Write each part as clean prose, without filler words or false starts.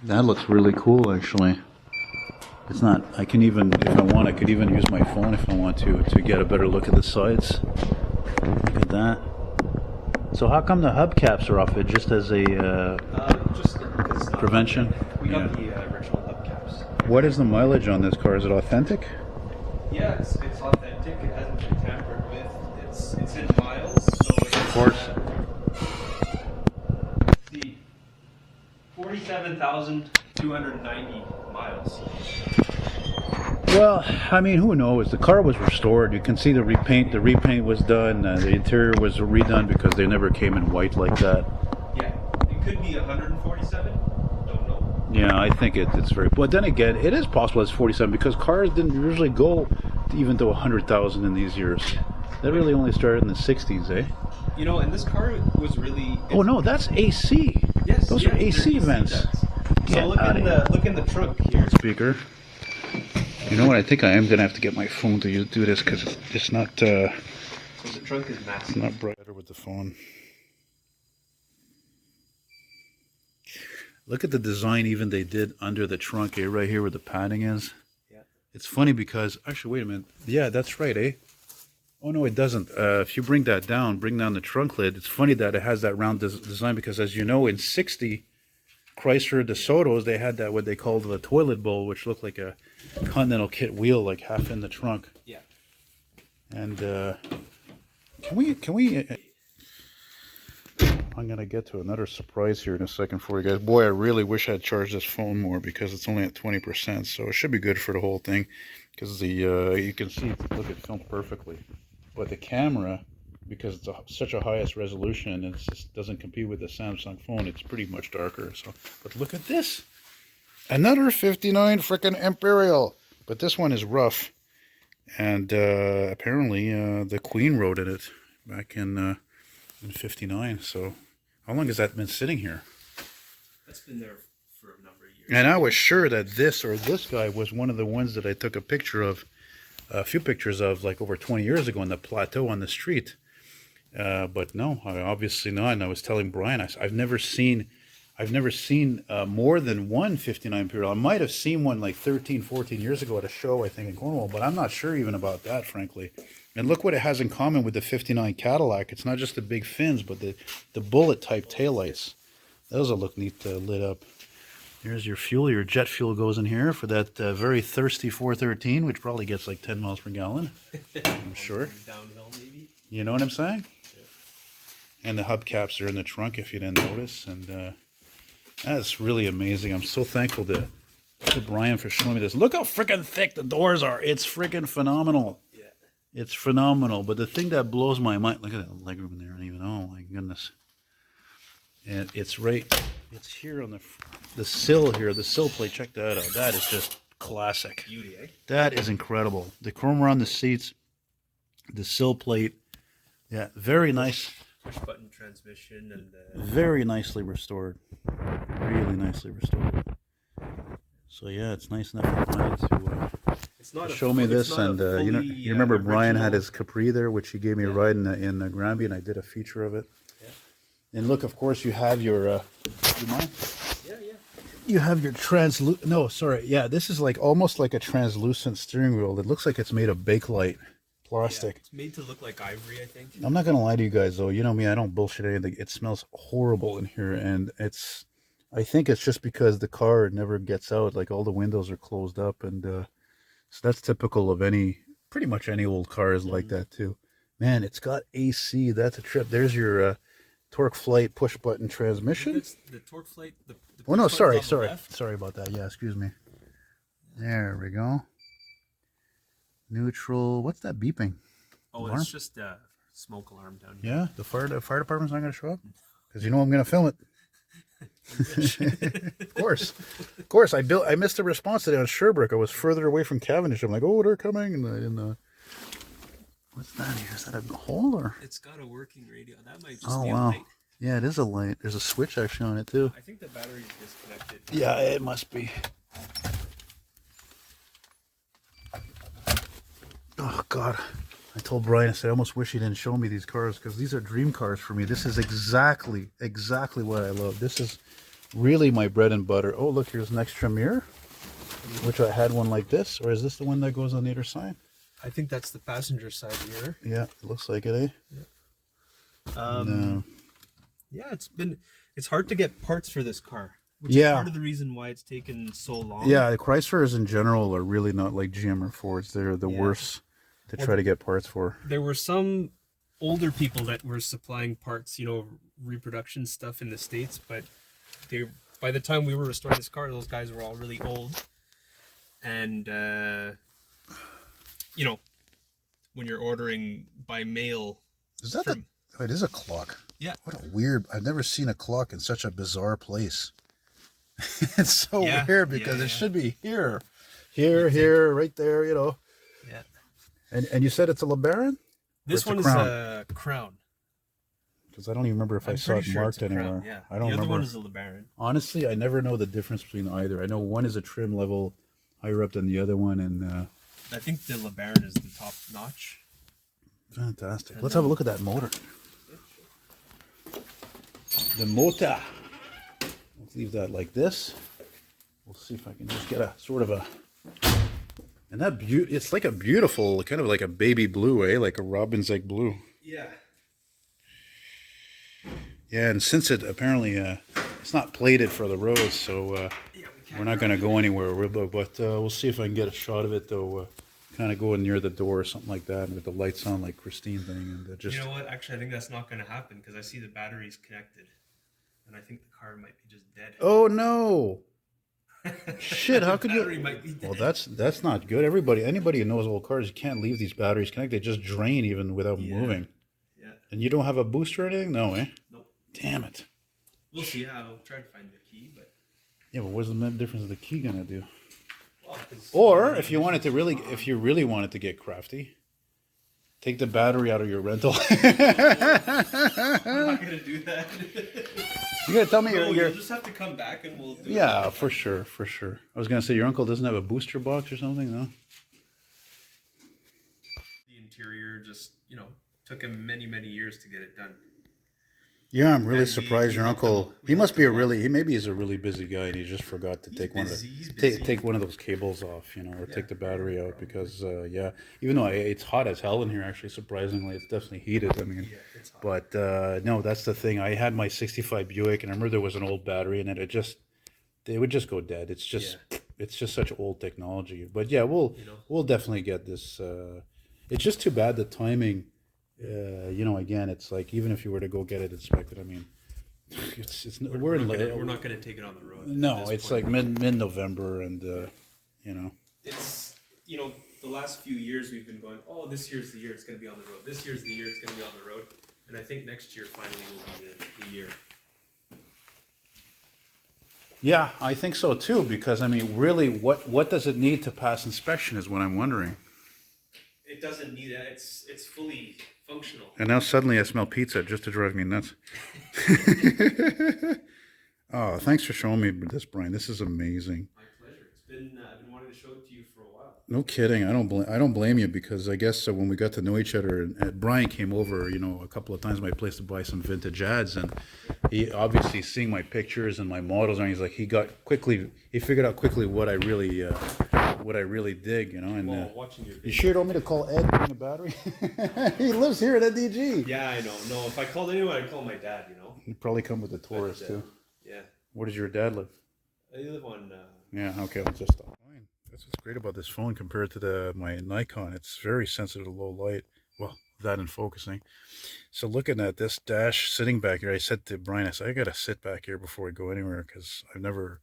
That looks really cool, actually. It's not. I can even, if I want, I could even use my phone if I want to get a better look at the sides. Look at that. So how come the hubcaps are off it? Just as a just because prevention? we got the original hubcaps. What is the mileage on this car? Is it authentic? Yeah, it's authentic. It hasn't been tampered with. It's in miles, so it's, Of course. the 47,290 miles. Well, I mean, who knows? The car was restored. You can see the repaint. The repaint was done. The interior was redone because they never came in white like that. Yeah, it could be 147. Don't know. Yeah, I think it's very. But then again, it is possible it's 47 because cars didn't usually go even to 100,000 in these years. That really only started in the 60s, eh? You know, and this car was really. Oh no, that's AC. Yes, those are AC vents. So look in the trunk here. Speaker. You know what? I think I am gonna have to get my phone to do this because it's not. So the trunk is massive. Not brighter with the phone. Look at the design even they did under the trunk, eh? Right here where the padding is. Yeah. It's funny because actually, wait a minute. Yeah, that's right, eh? Oh no, it doesn't. If you bring that down, bring down the trunk lid. It's funny that it has that round design because, as you know, in '60, Chrysler DeSotos they had that what they called the toilet bowl, which looked like a Continental kit wheel, like half in the trunk. Yeah. And can we? I'm gonna get to another surprise here in a second for you guys. Boy, I really wish I'd charged this phone more because it's only at 20%, so it should be good for the whole thing. Because the you can see, look, it filmed perfectly, but the camera, because it's such a highest resolution, it just doesn't compete with the Samsung phone. It's pretty much darker. So, but look at this, another '59 frickin' Imperial, but this one is rough, and apparently the Queen rode in it back in '59. So, how long has that been sitting here? That's been there for a number of years. And I was sure that this guy was one of the ones that I took a picture of, a few pictures of, like over 20 years ago on the plateau on the street. But no, obviously not. And I was telling Brian, I've never seen more than one '59 Imperial. I might have seen one like 13, 14 years ago at a show, I think in Cornwall, but I'm not sure even about that, frankly. And look what it has in common with the '59 Cadillac. It's not just the big fins, but the bullet type taillights. Those will look neat lit up. Here's your fuel. Your jet fuel goes in here for that very thirsty 413, which probably gets like 10 miles per gallon, I'm sure. Downhill, maybe. You know what I'm saying? Yeah. And the hubcaps are in the trunk, if you didn't notice. And that's really amazing. I'm so thankful to Brian for showing me this. Look how freaking thick the doors are. It's freaking phenomenal. Yeah. It's phenomenal. But the thing that blows my mind, look at that legroom in there. I don't even know. My goodness. And it's here on the sill here, the sill plate. Check that out. That is just classic. Beauty, eh? That is incredible. The chrome around the seats, the sill plate. Yeah, very nice. Push button transmission and very nicely restored. Really nicely restored. So yeah, it's nice enough for Brian to show me this. And you remember Brian had his Capri there, which he gave me a ride in Granby, and I did a feature of it. And look, of course, you have your. You mind? Yeah. You have your No, sorry. Yeah, this is like almost like a translucent steering wheel. It looks like it's made of Bakelite plastic. Yeah, it's made to look like ivory, I think. I'm not gonna lie to you guys, though. You know me, I don't bullshit anything. It smells horrible in here, and I think it's just because the car never gets out. Like all the windows are closed up, and so that's typical of pretty much any old car is like that too. Man, it's got AC. That's a trip. There's your. Torque Flight push button transmission. It's the Torque Flight. Oh no, sorry about that. Yeah, excuse me. There we go. Neutral. What's that beeping? Oh, alarm? It's just a smoke alarm down here. Yeah, the fire department's not going to show up because you know I'm going to film it. Of course. I missed a response today on Sherbrooke. I was further away from Cavendish. I'm like, oh, they're coming in the. What's that here? Is that a hole or? It's got a working radio. That might just a be light. A light. Yeah, it is a light. There's a switch actually on it too. I think the battery's disconnected. Yeah, it must be. Oh God, I told Brian, I said I almost wish he didn't show me these cars because these are dream cars for me. This is exactly what I love. This is really my bread and butter. Oh, look, here's an extra mirror, which I had one like this. Or is this the one that goes on either side? I think that's the passenger side mirror. Yeah, it looks like it, eh? No. Yeah, it's hard to get parts for this car, which Yeah. is part of the reason why it's taken so long. Yeah, the Chryslers in general are really not like GM or Fords. They're the worst to try to get parts for. There were some older people that were supplying parts, reproduction stuff in the States, but by the time we were restoring this car, those guys were all really old. And, when you're ordering by mail. Is that oh, it is a clock. Yeah. What a weird, I've never seen a clock in such a bizarre place. It's so weird because it should be here, right there, Yeah. And you said it's a LeBaron? This one is a Crown. Because I don't even remember if I saw it marked anywhere. Yeah. I don't remember. The other one is a LeBaron. Honestly, I never know the difference between either. I know one is a trim level higher up than the other one, and I think the LeBaron is the top notch. Fantastic. Let's have a look at that motor. The motor. Let's leave that like this. We'll see if I can just get a sort of a... And that it's like a beautiful, kind of like a baby blue, eh? Like a robin's egg blue. Yeah. Yeah, and since it apparently it's not plated for the road, so we're not going to go anywhere. But we'll see if I can get a shot of it, though. Kind of going near the door or something like that, with the lights on, like Christine thing, and just. You know what? Actually, I think that's not going to happen because I see the batteries connected, and I think the car might be just dead. Oh no! Shit! How could you? Battery might be dead. Well, that's not good. Anybody who knows old cars, you can't leave these batteries connected. They just drain even without moving. Yeah. And you don't have a booster or anything? No, eh? Nope. Damn it. We'll see. I'll try to find the key, but. Yeah, but what's the difference of the key gonna do? Or if you really wanted to get crafty, take the battery out of your rental. I'm not gonna do that. You gotta tell me you'll just have to come back and we'll do it. For sure. I was gonna say your uncle doesn't have a booster box or something, no? The interior just, took him many, many years to get it done. Yeah, I'm really surprised your uncle. He must be maybe he's a really busy guy and he just forgot to take one of those cables off, or take the battery out because even though it's hot as hell in here, actually surprisingly, it's definitely heated. I mean, it's hot. But no, that's the thing. I had my '65 Buick and I remember there was an old battery in it. It would just go dead. It's just such old technology. But yeah, we'll definitely get this. It's just too bad the timing. Again, it's like even if you were to go get it inspected, I mean, we're not going to take it on the road. No, it's like mid-November, and it's the last few years we've been going. Oh, this year's the year it's going to be on the road. This year's the year it's going to be on the road, and I think next year finally will be the year. Yeah, I think so too. Because I mean, really, what does it need to pass inspection is what I'm wondering. It doesn't need that. It's fully functional. And now suddenly I smell pizza just to drive me nuts. Oh, thanks for showing me this, Brian. This is amazing. My pleasure. I've been wanting to show it to you for a while. No kidding. I don't blame you because I guess when we got to know each other, and Brian came over, a couple of times to my place to buy some vintage ads, and he obviously seeing my pictures and my models, and he's like, he figured out quickly what I really dig, and watching your you sure don't want me to call Ed bring a battery? He lives here at NDG. Yeah, I know. No, if I called anyone, I'd call my dad, He'd probably come with the Taurus too. Yeah. Where does your dad live? I live on... Yeah, okay, I'll just stop. That's what's great about this phone compared to my Nikon. It's very sensitive to low light. Well, that and focusing. So looking at this dash sitting back here, I said to Brian, I said, I got to sit back here before we go anywhere because I've never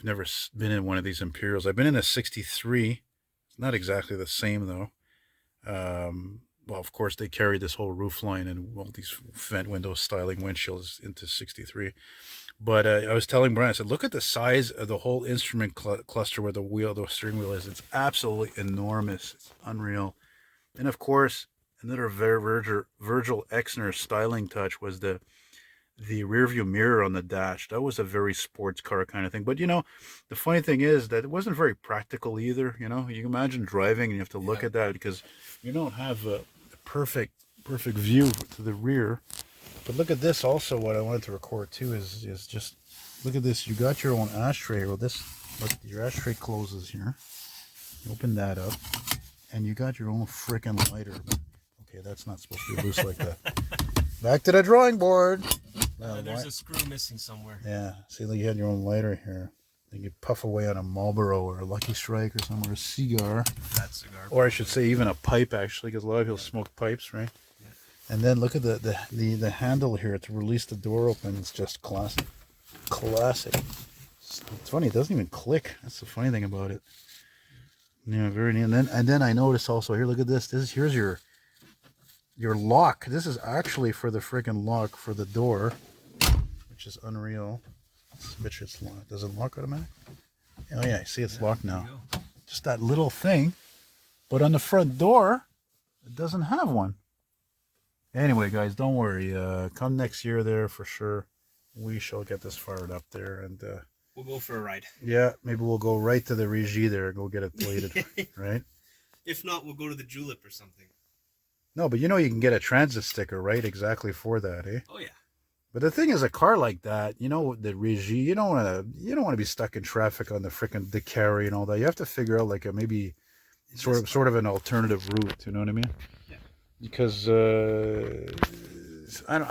been in one of these Imperials. I've been in a 63. It's not exactly the same though. Well, of course, they carried this whole roof line and all these vent window styling windshields into 63. But I was telling Brian, I said, look at the size of the whole instrument cluster where the steering wheel is. It's absolutely enormous. It's unreal. And of course, another Virgil Exner styling touch was the rear view mirror on the dash. That was a very sports car kind of thing. But the funny thing is that it wasn't very practical either. You can imagine driving and you have to look at that because you don't have a perfect view to the rear. But look at this also. What I wanted to record too is just Look at this. You got your own ashtray. Well, this, look, your ashtray closes here. You open that up, and you got your own frickin' lighter. Okay, that's not supposed to be loose like that. Back to the drawing board. There's a screw missing somewhere. Yeah, see, like you had your own lighter here. You could puff away on a Marlboro or a Lucky Strike or something, or a cigar. That cigar. Or I should say even a pipe, actually, because a lot of people smoke pipes, right? Yeah. And then look at the handle here to release the door open. It's just classic. Classic. It's funny, it doesn't even click. That's the funny thing about it. Yeah, very neat. And then I noticed also here, look at this. Here's your lock. This is actually for the freaking lock for the door, which is unreal. Bitch, it's locked. Does it lock automatic? Oh yeah, see, it's locked now. Just that little thing, but on the front door, it doesn't have one. Anyway, guys, don't worry. Come next year there for sure. We shall get this fired up there, and we'll go for a ride. Yeah, maybe we'll go right to the Régie there and go get it plated, right? If not, we'll go to the Julep or something. No, but you know you can get a transit sticker, right? Exactly for that, eh? Oh yeah. But the thing is, a car like that, you know, the Régie, you don't want to be stuck in traffic on the frickin' the carry and all that. You have to figure out like a maybe sort of an alternative route. You know what I mean? Yeah. Because I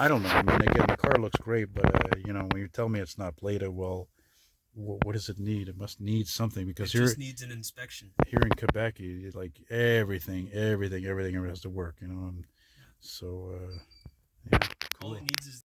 don't know. I mean, again, the car looks great, but you know, when you tell me it's not plated, well, what does it need? It must need something, because it just needs an inspection. Here in Quebec, you like everything has to work. You know, and so yeah, cool. All it needs is